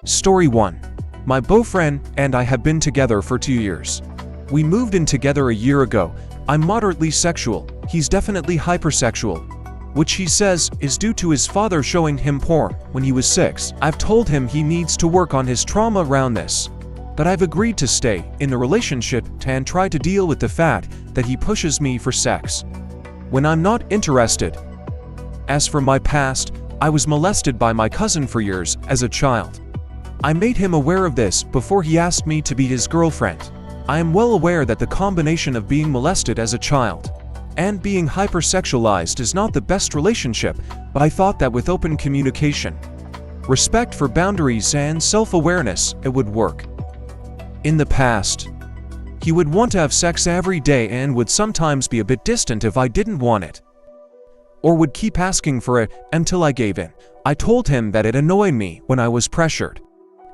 Story 1. My boyfriend and I have been together for 2 years. We moved in together a year ago. I'm moderately sexual, he's definitely hypersexual, which he says is due to his father showing him porn when he was 6. I've told him he needs to work on his trauma around this, but I've agreed to stay in the relationship and try to deal with the fact that he pushes me for sex when I'm not interested. As for my past, I was molested by my cousin for years as a child. I made him aware of this before he asked me to be his girlfriend. I am well aware that the combination of being molested as a child and being hypersexualized is not the best relationship, but I thought that with open communication, respect for boundaries and self-awareness, it would work. In the past, he would want to have sex every day and would sometimes be a bit distant if I didn't want it, or would keep asking for it until I gave in. I told him that it annoyed me when I was pressured,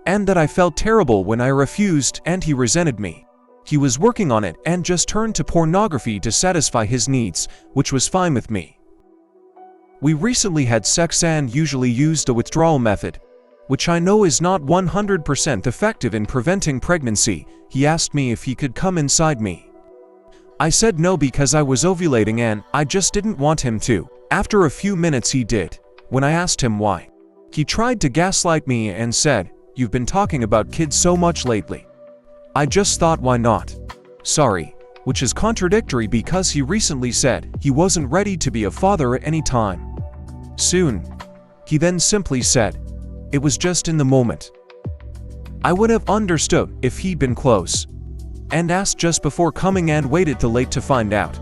and that I felt terrible when I refused, and he resented me. He was working on it and just turned to pornography to satisfy his needs, which was fine with me. We recently had sex and usually used a withdrawal method, which I know is not 100% effective in preventing pregnancy. He asked me if he could come inside me. I said no because I was ovulating and I just didn't want him to. After a few minutes he did. When I asked him why, he tried to gaslight me and said, "You've been talking about kids so much lately." I just thought, why not? Sorry, which is contradictory because he recently said he wasn't ready to be a father at any time soon. He then simply said, "It was just in the moment." I would have understood if he'd been close and asked just before coming and waited till late to find out.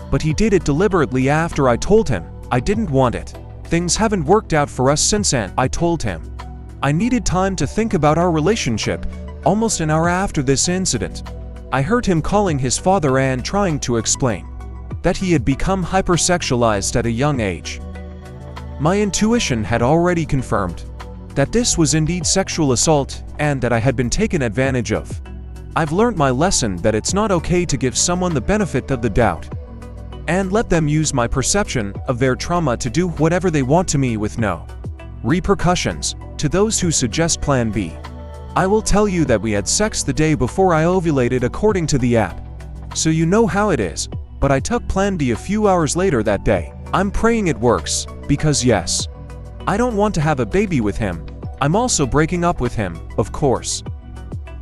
But he did it deliberately after I told him I didn't want it. Things haven't worked out for us since, and I told him I needed time to think about our relationship. Almost an hour after this incident, I heard him calling his father and trying to explain that he had become hypersexualized at a young age. My intuition had already confirmed that this was indeed sexual assault and that I had been taken advantage of. I've learned my lesson that it's not okay to give someone the benefit of the doubt and let them use my perception of their trauma to do whatever they want to me with no repercussions. To those who suggest Plan B, I will tell you that we had sex the day before I ovulated according to the app, so you know how it is, but I took Plan B a few hours later that day. I'm praying it works, because yes, I don't want to have a baby with him. I'm also breaking up with him, of course.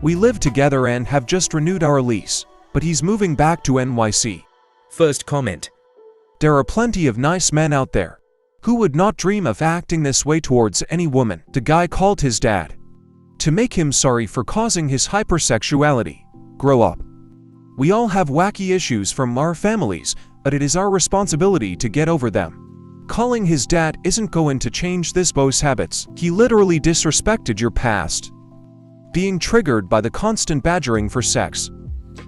We live together and have just renewed our lease, but he's moving back to NYC. First comment. There are plenty of nice men out there who would not dream of acting this way towards any woman. The guy called his dad to make him sorry for causing his hypersexuality. Grow up. We all have wacky issues from our families, but it is our responsibility to get over them. Calling his dad isn't going to change this boy's habits. He literally disrespected your past, being triggered by the constant badgering for sex.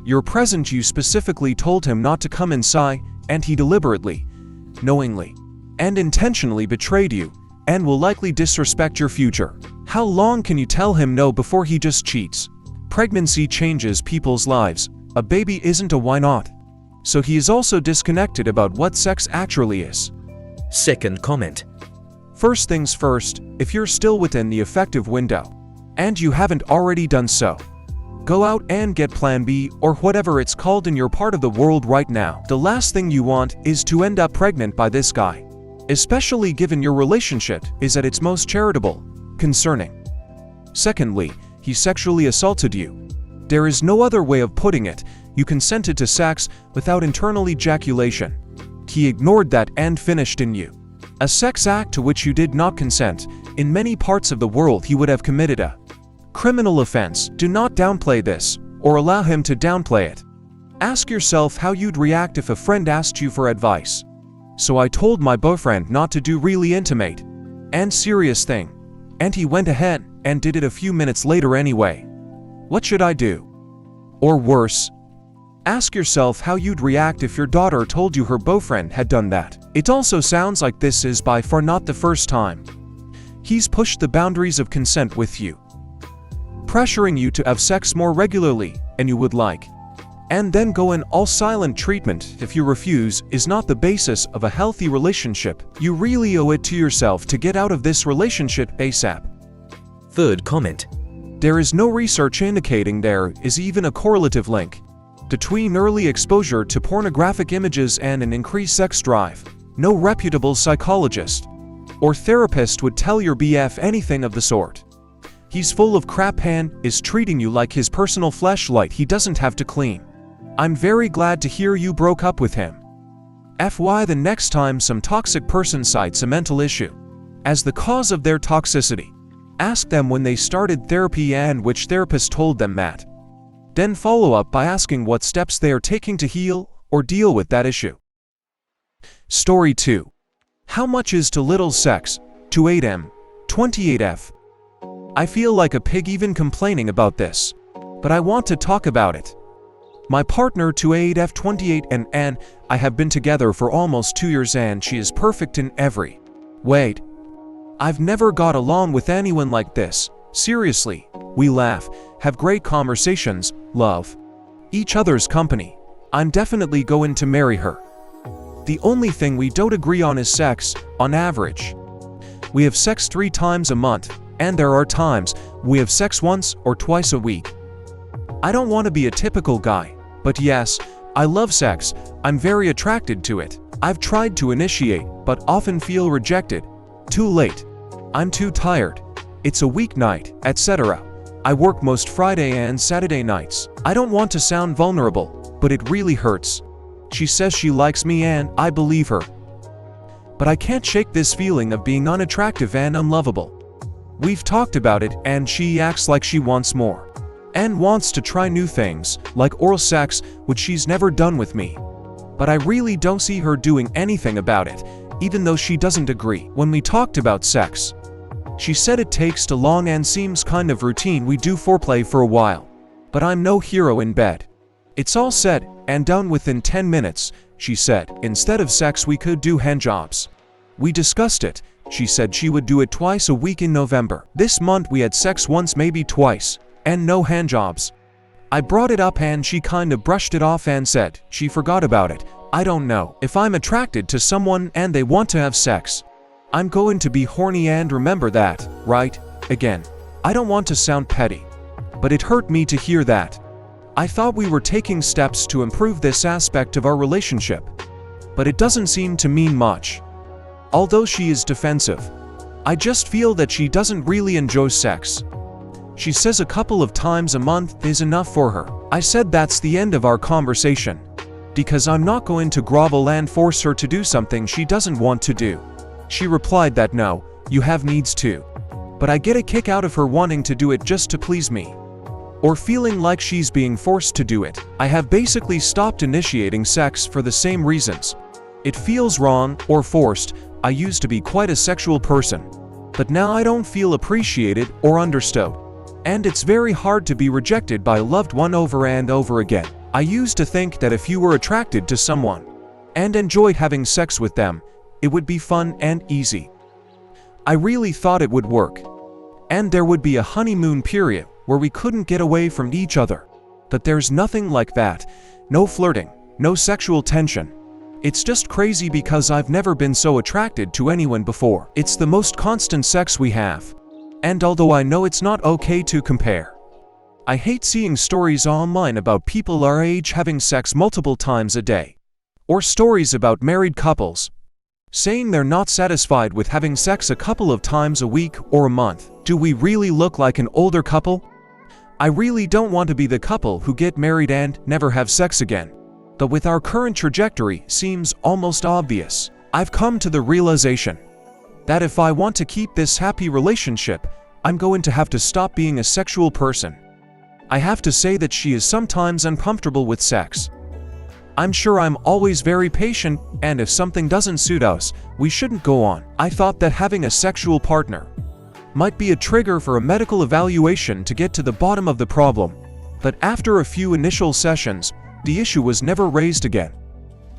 Your present, you specifically told him not to come inside, and he deliberately, knowingly, and intentionally betrayed you, and will likely disrespect your future. How long can you tell him no before he just cheats? Pregnancy changes people's lives. A baby isn't a why not. So he is also disconnected about what sex actually is. Second comment. First things first, if you're still within the effective window, and you haven't already done so, go out and get Plan B or whatever it's called in your part of the world right now. The last thing you want is to end up pregnant by this guy, especially given your relationship is at its most charitable, concerning. Secondly, he sexually assaulted you. There is no other way of putting it. You consented to sex without internal ejaculation. He ignored that and finished in you. A sex act to which you did not consent. In many parts of the world he would have committed a criminal offense. Do not downplay this, or allow him to downplay it. Ask yourself how you'd react if a friend asked you for advice. So I told my boyfriend not to do really intimate and serious thing, and he went ahead and did it a few minutes later anyway. What should I do? Or worse, ask yourself how you'd react if your daughter told you her boyfriend had done that. It also sounds like this is by far not the first time he's pushed the boundaries of consent with you, pressuring you to have sex more regularly than you would like, and then go in all silent treatment if you refuse is not the basis of a healthy relationship. You really owe it to yourself to get out of this relationship ASAP. Third comment. There is no research indicating there is even a correlative link between early exposure to pornographic images and an increased sex drive. No reputable psychologist or therapist would tell your BF anything of the sort. He's full of crap and is treating you like his personal fleshlight he doesn't have to clean. I'm very glad to hear you broke up with him. FY the next time some toxic person cites a mental issue as the cause of their toxicity, ask them when they started therapy and which therapist told them that. Then follow up by asking what steps they are taking to heal or deal with that issue. Story 2. How much is too little sex? To 8M, 28F. I feel like a pig even complaining about this, but I want to talk about it. My partner to 8F 28 and I have been together for almost 2 years and she is perfect in every way. I've never got along with anyone like this. Seriously, we laugh, have great conversations, love each other's company. I'm definitely going to marry her. The only thing we don't agree on is sex, on average. We have sex 3 times a month, and there are times we have sex once or twice a week. I don't want to be a typical guy, but yes, I love sex, I'm very attracted to it. I've tried to initiate, but often feel rejected. Too late. I'm too tired. It's a weeknight, etc. I work most Friday and Saturday nights. I don't want to sound vulnerable, but it really hurts. She says she likes me and I believe her. But I can't shake this feeling of being unattractive and unlovable. We've talked about it and she acts like she wants more. And wants to try new things, like oral sex, which she's never done with me. But I really don't see her doing anything about it, even though she doesn't agree. When we talked about sex, she said it takes too long and seems kind of routine. We do foreplay for a while, but I'm no hero in bed. It's all said and done within 10 minutes, she said. Instead of sex we could do handjobs. We discussed it. She said she would do it twice a week in November. This month we had sex once, maybe twice, and no handjobs. I brought it up and she kind of brushed it off and said she forgot about it. I don't know. If I'm attracted to someone and they want to have sex, I'm going to be horny and remember that, right? Again, I don't want to sound petty, but it hurt me to hear that. I thought we were taking steps to improve this aspect of our relationship, but it doesn't seem to mean much. Although she is defensive, I just feel that she doesn't really enjoy sex. She says a couple of times a month is enough for her. I said that's the end of our conversation, because I'm not going to grovel and force her to do something she doesn't want to do. She replied that no, you have needs too. But I get a kick out of her wanting to do it just to please me, or feeling like she's being forced to do it. I have basically stopped initiating sex for the same reasons. It feels wrong or forced. I used to be quite a sexual person, but now I don't feel appreciated or understood. And it's very hard to be rejected by a loved one over and over again. I used to think that if you were attracted to someone and enjoyed having sex with them, it would be fun and easy. I really thought it would work, and there would be a honeymoon period where we couldn't get away from each other. But there's nothing like that. No flirting, no sexual tension. It's just crazy because I've never been so attracted to anyone before. It's the most constant sex we have. And although I know it's not okay to compare, I hate seeing stories online about people our age having sex multiple times a day. Or stories about married couples saying they're not satisfied with having sex a couple of times a week or a month. Do we really look like an older couple? I really don't want to be the couple who get married and never have sex again. But with our current trajectory, seems almost obvious. I've come to the realization that if I want to keep this happy relationship, I'm going to have to stop being a sexual person. I have to say that she is sometimes uncomfortable with sex. I'm sure I'm always very patient, and if something doesn't suit us, we shouldn't go on. I thought that having a sexual partner might be a trigger for a medical evaluation to get to the bottom of the problem, but after a few initial sessions, the issue was never raised again.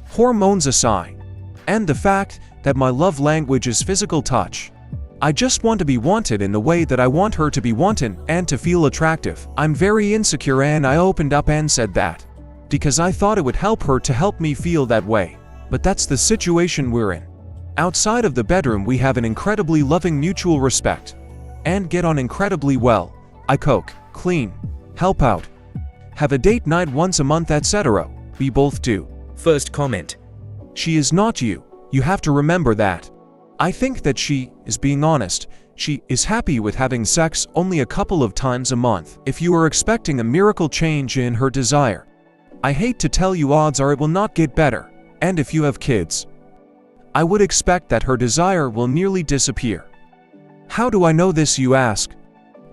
Hormones aside, and the fact that my love language is physical touch, I just want to be wanted in the way that I want her to be wanted and to feel attractive. I'm very insecure and I opened up and said that because I thought it would help her to help me feel that way. But that's the situation we're in. Outside of the bedroom we have an incredibly loving mutual respect. and get on incredibly well. I cook, clean, help out, have a date night once a month, etc. We both do. First comment. She is not you. You have to remember that. I think that she is being honest. She is happy with having sex only a couple of times a month. If you are expecting a miracle change in her desire, I hate to tell you, odds are it will not get better. And if you have kids, I would expect that her desire will nearly disappear. How do I know this, you ask?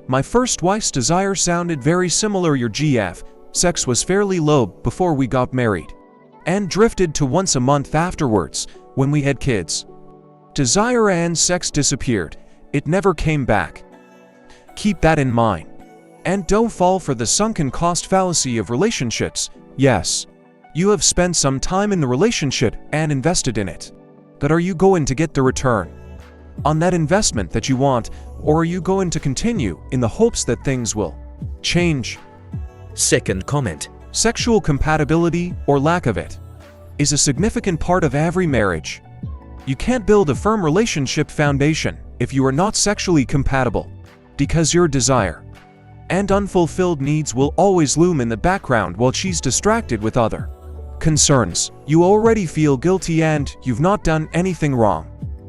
My first wife's desire sounded very similar your GF. Sex was fairly low before we got married, and drifted to once a month afterwards when we had kids. Desire and sex disappeared. It never came back. Keep that in mind. And don't fall for the sunken cost fallacy of relationships. Yes, you have spent some time in the relationship and invested in it. But are you going to get the return on that investment that you want, or are you going to continue in the hopes that things will change? Second comment. Sexual compatibility, or lack of it, is a significant part of every marriage. You can't build a firm relationship foundation if you are not sexually compatible, because your desire and unfulfilled needs will always loom in the background while she's distracted with other concerns. You already feel guilty and you've not done anything wrong.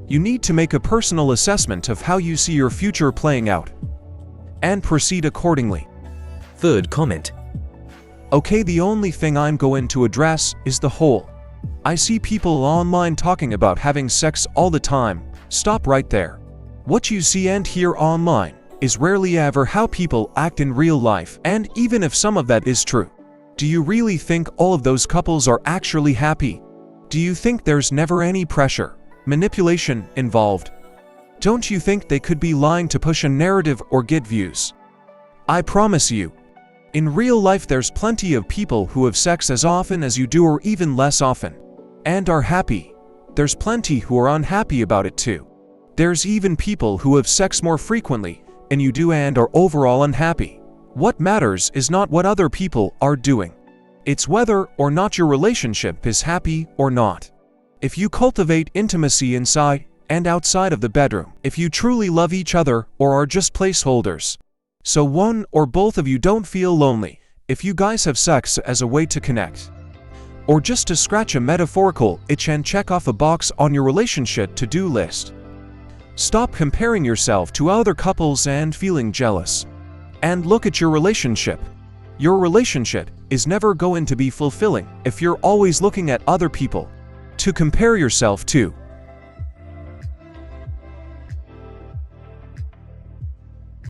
You need to make a personal assessment of how you see your future playing out and proceed accordingly. Third comment. Okay, the only thing I'm going to address is the whole I see people online talking about having sex all the time. Stop right there. What you see and hear online is rarely ever how people act in real life, and even if some of that is true, do you really think all of those couples are actually happy? Do you think there's never any pressure, manipulation involved? Don't you think they could be lying to push a narrative or get views? I promise you, in real life there's plenty of people who have sex as often as you do or even less often, and are happy. There's plenty who are unhappy about it too. There's even people who have sex more frequently than you do and are overall unhappy. What matters is not what other people are doing. It's whether or not your relationship is happy or not. If you cultivate intimacy inside and outside of the bedroom, if you truly love each other or are just placeholders, so one or both of you don't feel lonely, if you guys have sex as a way to connect, or just to scratch a metaphorical itch and check off a box on your relationship to-do list. Stop comparing yourself to other couples and feeling jealous. And look at your relationship. Your relationship is never going to be fulfilling if you're always looking at other people to compare yourself to.